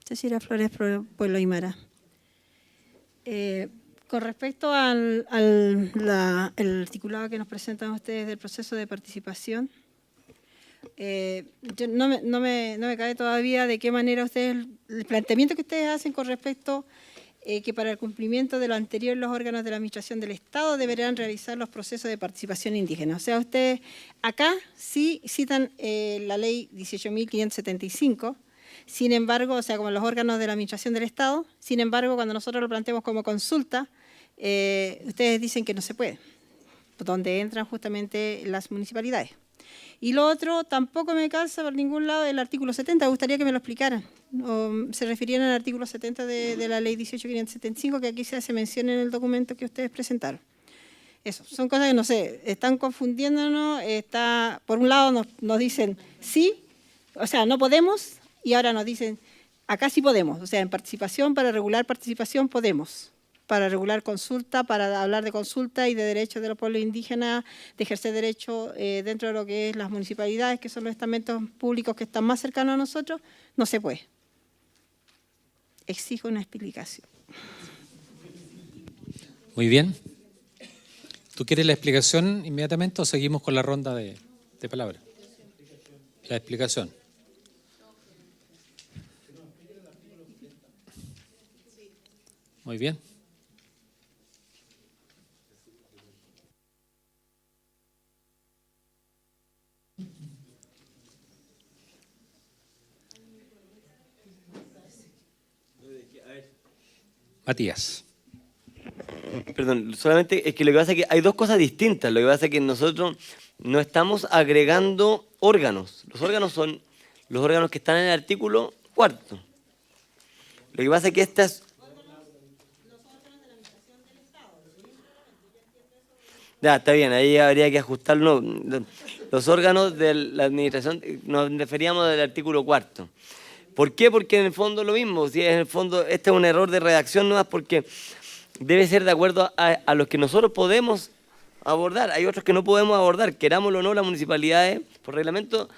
Cecilia Flores, Pueblo Aymara. Con respecto al el articulado que nos presentan ustedes del proceso de participación, no me cabe todavía de qué manera ustedes, el planteamiento que ustedes hacen con respecto que para el cumplimiento de lo anterior los órganos de la Administración del Estado deberán realizar los procesos de participación indígena. O sea, ustedes acá sí citan la ley 18.575, sin embargo, o sea, como los órganos de la Administración del Estado, sin embargo, cuando nosotros lo planteamos como consulta, ustedes dicen que no se puede, donde entran justamente las municipalidades. Y lo otro, tampoco me calza por ningún lado el artículo 70, me gustaría que me lo explicaran. O se refirieran al artículo 70 de la ley 18.575, que aquí se hace mención en el documento que ustedes presentaron. Eso, son cosas que no sé, están confundiéndonos, por un lado nos dicen sí, o sea, no podemos, y ahora nos dicen acá sí podemos, o sea, en participación, para regular participación podemos. Para regular consulta, para hablar de consulta y de derechos de los pueblos indígenas, de ejercer derechos dentro de lo que es las municipalidades, que son los estamentos públicos que están más cercanos a nosotros, no se puede. Exijo una explicación. Muy bien. ¿Tú quieres la explicación inmediatamente o seguimos con la ronda de palabras? La explicación. Muy bien. Matías. Perdón, solamente es que lo que pasa es que hay dos cosas distintas. Lo que pasa es que nosotros no estamos agregando órganos. Los órganos son los órganos que están en el artículo 4. Lo que pasa es que estas... Ya, está bien, ahí habría que ajustarlo. Los órganos de la administración, nos referíamos del artículo 4. ¿Por qué? Porque en el fondo lo mismo, si en el fondo este es un error de redacción, no es porque debe ser de acuerdo a los que nosotros podemos abordar. Hay otros que no podemos abordar, querámoslo o no, las municipalidades, por reglamento,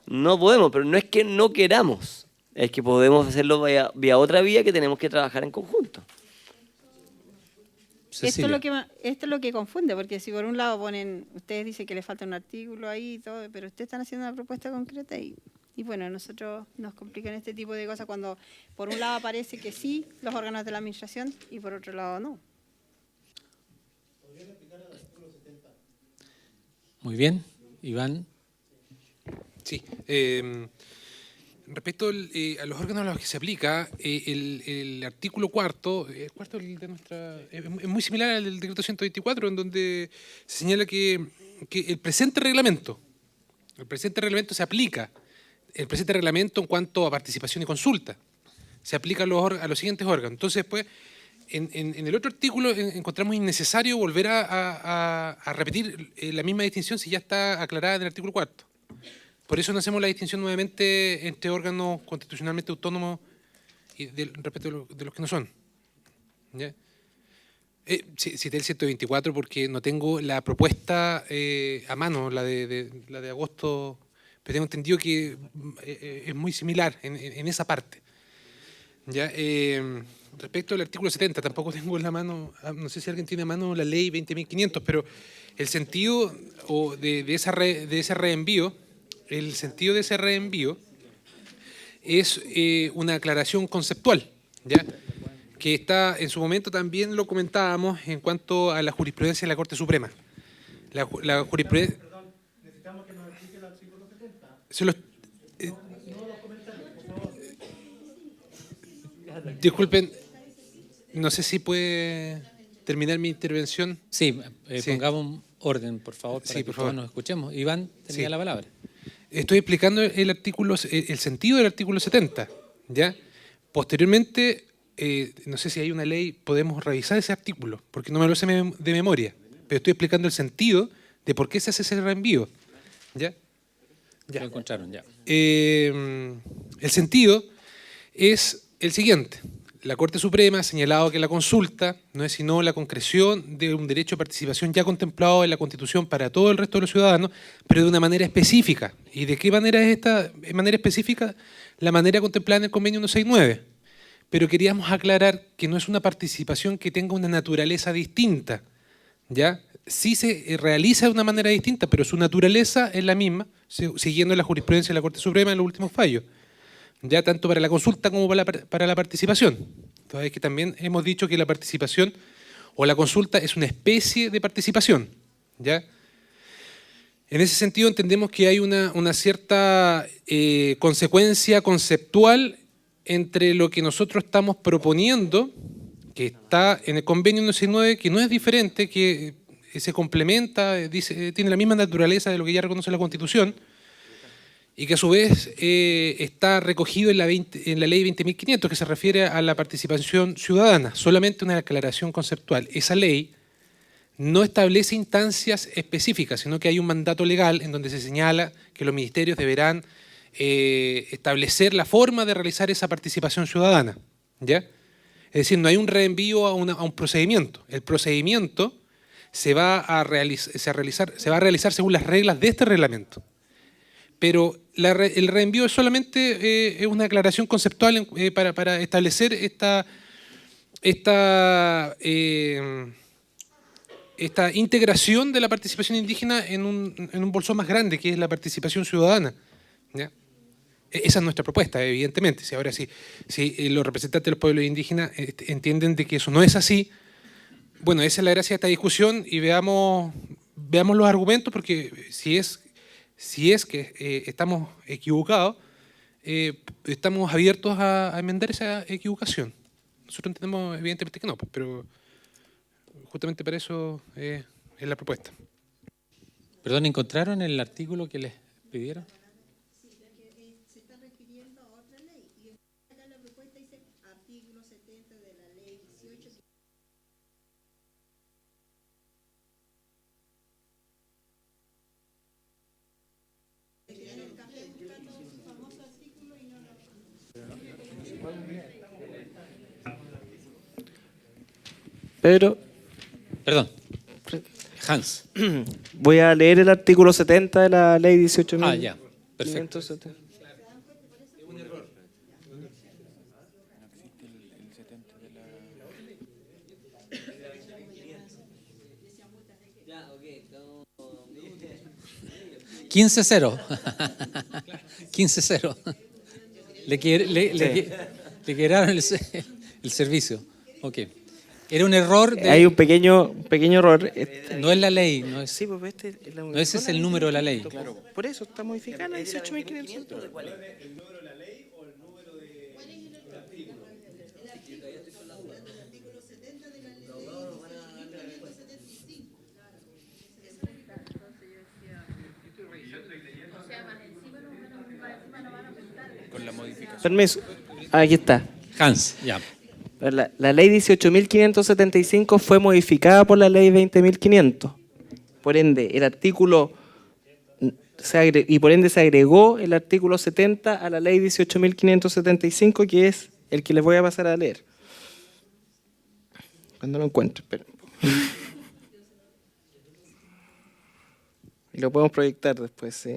no podemos, pero no es que no queramos, es que podemos hacerlo vía otra vía que tenemos que trabajar en conjunto. Esto es lo que confunde, porque si por un lado ponen, ustedes dicen que le falta un artículo ahí y todo, pero ustedes están haciendo una propuesta concreta y bueno, nosotros nos complican este tipo de cosas cuando por un lado aparece que sí, los órganos de la administración, y por otro lado no. Muy bien. Iván. Sí. Respecto a los órganos a los que se aplica, el artículo cuarto de nuestra, es muy similar al del decreto 124, en donde se señala que el presente reglamento se aplica. El presente reglamento en cuanto a participación y consulta se aplica a los siguientes órganos. Entonces, después, en el otro artículo encontramos innecesario volver a repetir la misma distinción si ya está aclarada en el artículo 4. Por eso no hacemos la distinción nuevamente entre órganos constitucionalmente autónomos y respecto de los que no son. ¿Ya? Cité el 124 porque no tengo la propuesta a mano, la de agosto, pero tengo entendido que es muy similar en esa parte. ¿Ya? Respecto al artículo 70, tampoco tengo en la mano, no sé si alguien tiene a mano la ley 20.500, pero el sentido de ese reenvío, es una aclaración conceptual, ¿ya? Que está, en su momento también lo comentábamos en cuanto a la jurisprudencia de la Corte Suprema. La jurisprudencia... Perdón, necesitamos que nos explique el artículo 70. Disculpen, no sé si puede terminar mi intervención. Sí, pongamos un orden, por favor, para que todos nos escuchemos. Iván tenía la palabra. Estoy explicando el sentido del artículo 70, ¿ya? Posteriormente, no sé si hay una ley, podemos revisar ese artículo, porque no me lo sé de memoria, pero estoy explicando el sentido de por qué se hace ese reenvío, ¿ya? Ya. Lo encontraron, ya. El sentido es el siguiente. La Corte Suprema ha señalado que la consulta no es sino la concreción de un derecho de participación ya contemplado en la Constitución para todo el resto de los ciudadanos, pero de una manera específica. ¿Y de qué manera es esta manera específica? La manera contemplada en el Convenio 169. pero queríamos aclarar que no es una participación que tenga una naturaleza distinta, ¿ya? Sí se realiza de una manera distinta, pero su naturaleza es la misma, siguiendo la jurisprudencia de la Corte Suprema en los últimos fallos, ya tanto para la consulta como para la participación. Entonces, que también hemos dicho que la participación o la consulta es una especie de participación, ¿ya? En ese sentido entendemos que hay una cierta consecuencia conceptual entre lo que nosotros estamos proponiendo, que está en el convenio 169, que no es diferente, que se complementa, tiene la misma naturaleza de lo que ya reconoce la Constitución, y que a su vez está recogido en la ley 20.500, que se refiere a la participación ciudadana. Solamente una aclaración conceptual. Esa ley no establece instancias específicas, sino que hay un mandato legal en donde se señala que los ministerios deberán establecer la forma de realizar esa participación ciudadana, ¿ya? Es decir, no hay un reenvío a un procedimiento. El procedimiento se va a realizar según las reglas de este reglamento. Pero el reenvío es solamente es una aclaración conceptual para establecer esta integración de la participación indígena en un bolsón más grande, que es la participación ciudadana, ¿ya? Esa es nuestra propuesta, evidentemente. Si ahora si los representantes de los pueblos indígenas entienden de que eso no es así, bueno, esa es la gracia de esta discusión y veamos los argumentos, porque si es que estamos equivocados, estamos abiertos a enmendar esa equivocación. Nosotros entendemos evidentemente que no, pero justamente para eso es la propuesta. Perdón, ¿encontraron el artículo que les pidieron? Sí, porque se está refiriendo a otra ley. Y acá la propuesta dice artículo 70 de la ley 18. Pedro, Perdón. Hans. voy a leer el artículo 70 de la ley 18.000. Ah, ya. Perfecto. 570. ¿15-0? 15-0. Le quebraron el servicio. Ok. Era un error de... Hay un pequeño error. No es la ley, no es... Sí, pues este es la No, ese es el número de la ley. Claro, por eso está modificada la 18.500. Permiso. Aquí está. Hans, ya. La ley 18.575 fue modificada por la ley 20.500. Por ende, el artículo por ende se agregó el artículo 70 a la ley 18.575, que es el que les voy a pasar a leer. Cuando lo encuentre, esperen. Y lo podemos proyectar después, sí.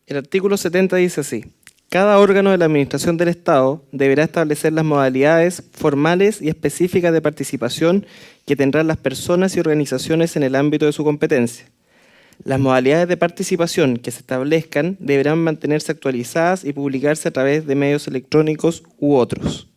El artículo 70 dice así: cada órgano de la Administración del Estado deberá establecer las modalidades formales y específicas de participación que tendrán las personas y organizaciones en el ámbito de su competencia. Las modalidades de participación que se establezcan deberán mantenerse actualizadas y publicarse a través de medios electrónicos u otros.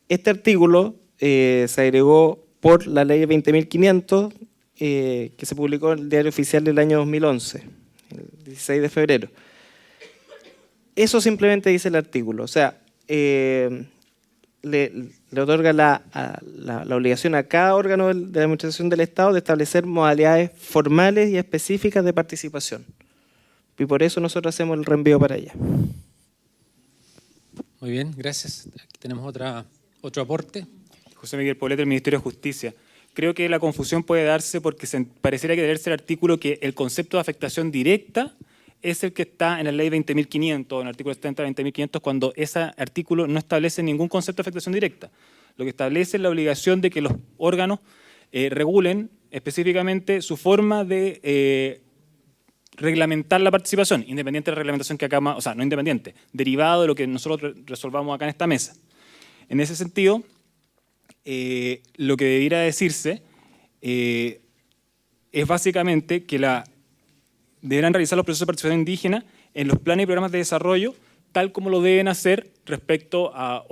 Este artículo se agregó por la ley 20.500 que se publicó en el Diario Oficial del año 2011, el 16 de febrero. Eso simplemente dice el artículo, o sea, le otorga la obligación a cada órgano de la Administración del Estado de establecer modalidades formales y específicas de participación. Y por eso nosotros hacemos el reenvío para allá. Muy bien, gracias. Aquí tenemos otro aporte. José Miguel Poblete, del Ministerio de Justicia. Creo que la confusión puede darse porque pareciera que debe ser el artículo que el concepto de afectación directa es el que está en la ley 20.500, en el artículo 70 de 20.500, cuando ese artículo no establece ningún concepto de afectación directa. Lo que establece es la obligación de que los órganos regulen específicamente su forma de reglamentar la participación, independiente de la reglamentación que acá, o sea, no independiente, derivado de lo que nosotros resolvamos acá en esta mesa. En ese sentido, lo que debiera decirse es básicamente que deberán realizar los procesos de participación indígena en los planes y programas de desarrollo, tal como lo deben hacer respecto al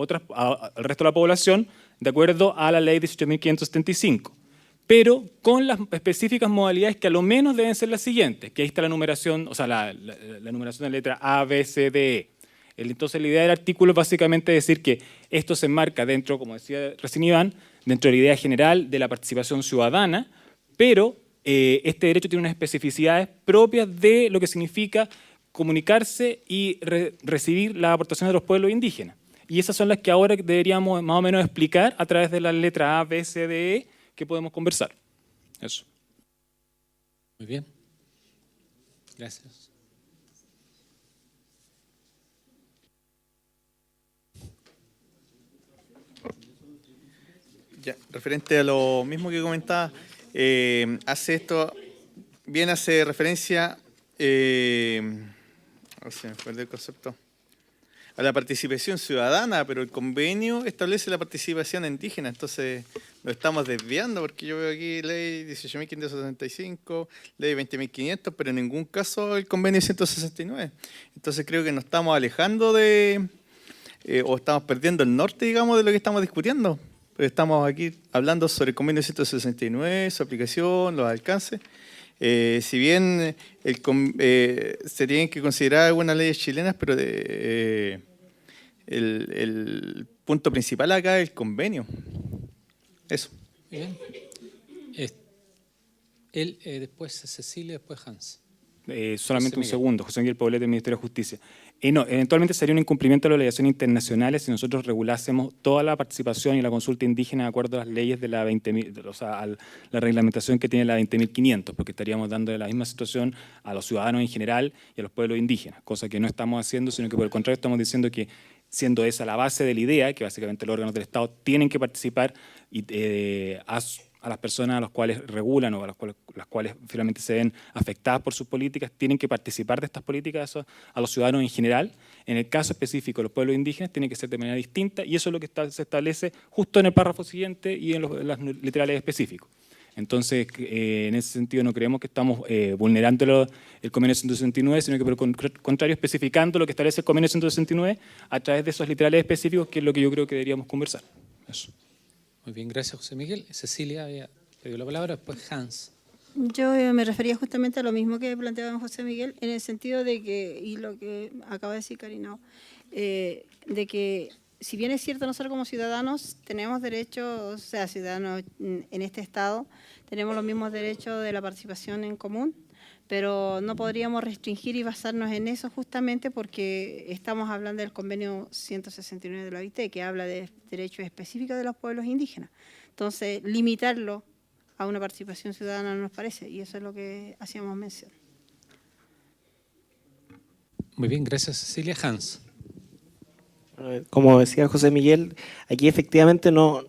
resto de la población, de acuerdo a la ley 18.575, pero con las específicas modalidades que a lo menos deben ser las siguientes, que ahí está la numeración, o sea, la numeración de letra A, B, C, D, E. Entonces la idea del artículo es básicamente decir que esto se enmarca dentro, como decía recién Iván, dentro de la idea general de la participación ciudadana, pero este derecho tiene unas especificidades propias de lo que significa comunicarse y recibir las aportaciones de los pueblos indígenas. Y esas son las que ahora deberíamos más o menos explicar a través de la letra A, B, C, D, E, que podemos conversar. Eso. Muy bien. Gracias. Ya, referente a lo mismo que comentaba, hace referencia, se me fue el concepto, a la participación ciudadana, pero el convenio establece la participación indígena, entonces lo estamos desviando, porque yo veo aquí ley 18.575, ley 20.500, pero en ningún caso el convenio 169. Entonces creo que nos estamos alejando o estamos perdiendo el norte, digamos, de lo que estamos discutiendo. Estamos aquí hablando sobre el convenio 169, su aplicación, los alcances. Si bien se tienen que considerar algunas leyes chilenas, pero el punto principal acá es el convenio. Eso. Bien. Él, después Cecilia, después Hans. Solamente un Miguel. segundo, José Miguel Poblete, del Ministerio de Justicia. No, eventualmente sería un incumplimiento de las obligaciones internacionales si nosotros regulásemos toda la participación y la consulta indígena de acuerdo a las leyes de la 20.000, o sea, a la reglamentación que tiene la 20.500, porque estaríamos dando la misma situación a los ciudadanos en general y a los pueblos indígenas, cosa que no estamos haciendo, sino que por el contrario estamos diciendo que, siendo esa la base de la idea, que básicamente los órganos del Estado tienen que participar y, a las personas a las cuales regulan o a las cuales finalmente se ven afectadas por sus políticas, tienen que participar de estas políticas a los ciudadanos en general. En el caso específico de los pueblos indígenas tiene que ser de manera distinta y eso es lo que se establece justo en el párrafo siguiente y en las literales específicos. Entonces, en ese sentido no creemos que estamos vulnerando el convenio 169, sino que por el contrario especificando lo que establece el convenio 169 a través de esos literales específicos, que es lo que yo creo que deberíamos conversar. Eso. Muy bien, gracias José Miguel. Cecilia había pedido la palabra, después Hans. Yo me refería justamente a lo mismo que planteaba José Miguel, en el sentido de que, y lo que acaba de decir Karina, de que si bien es cierto nosotros como ciudadanos tenemos derechos, o sea, ciudadanos en este Estado, tenemos los mismos derechos de la participación en común, pero no podríamos restringir y basarnos en eso justamente porque estamos hablando del convenio 169 de la OIT, que habla de derechos específicos de los pueblos indígenas. Entonces, limitarlo a una participación ciudadana no nos parece, y eso es lo que hacíamos mención. Muy bien, gracias Cecilia. Hans. Como decía José Miguel, aquí efectivamente no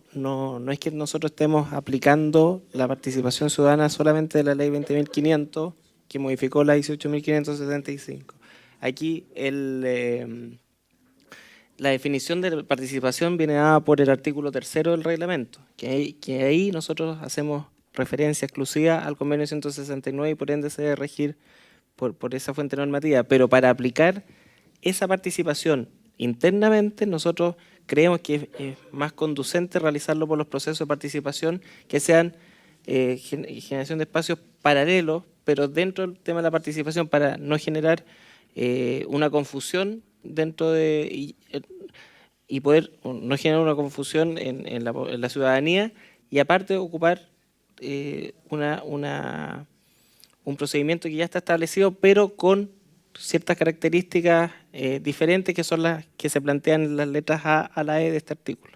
es que nosotros estemos aplicando la participación ciudadana solamente de la ley 20.500, que modificó la 18.575. Aquí la definición de participación viene dada por el artículo 3 del reglamento, que ahí nosotros hacemos referencia exclusiva al convenio 169 y por ende se debe regir por esa fuente normativa. Pero para aplicar esa participación internamente, nosotros creemos que es más conducente realizarlo por los procesos de participación que sean generación de espacios paralelos, pero dentro del tema de la participación, para no generar una confusión dentro de y poder no generar una confusión en la ciudadanía, y aparte ocupar un procedimiento que ya está establecido, pero con ciertas características diferentes que son las que se plantean en las letras A a la E de este artículo.